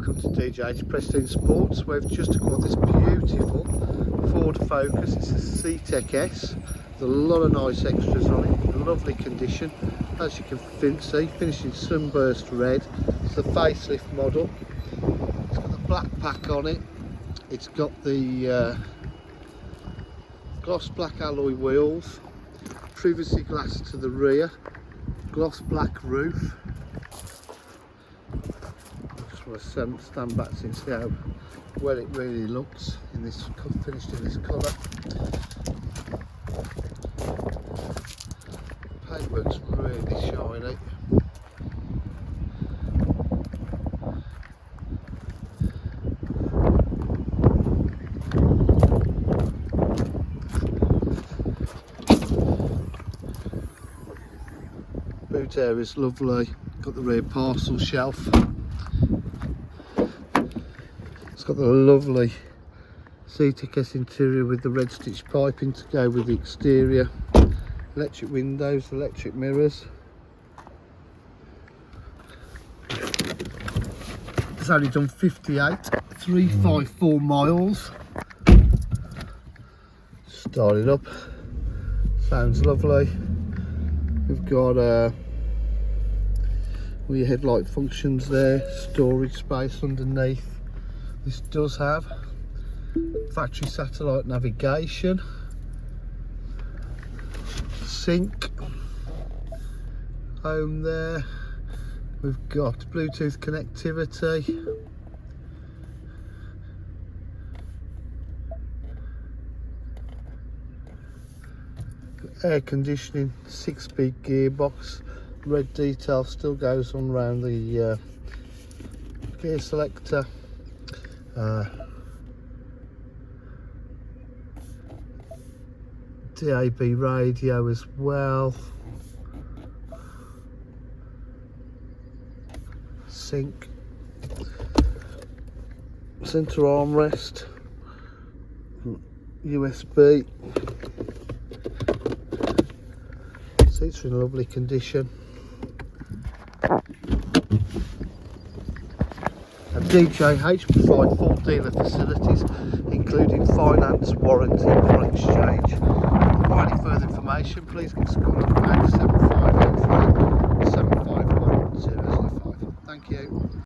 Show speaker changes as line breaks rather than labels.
Welcome to DJ's Preston Sports. We've just got this beautiful Ford Focus. It's a Zetec S. There's a lot of nice extras on it. Lovely condition, as you can see, finished in sunburst red. It's the facelift model. It's got the black pack on it. It's got the gloss black alloy wheels, privacy glass to the rear, gloss black roof. I just want to stand back and see how well it really looks in this, finished in this colour. Paintwork's really shiny. Boot area's lovely. Got the rear parcel shelf. It's got the lovely Zetec S interior with the red stitch piping to go with the exterior. Electric windows, electric mirrors. It's only done 58,354 miles. Start it up. Sounds lovely. We've got all your headlight functions there, storage space underneath. This does have factory satellite navigation, sync, home there. We've got Bluetooth connectivity, air conditioning, 6-speed gearbox. Red detail still goes on around the gear selector. DAB radio as well. Sync. Centre armrest. USB. Seats are in lovely condition. And DJH provide full dealer facilities, including finance, warranty, or exchange. For any further information, please give us a call on 07583 751 005. Thank you.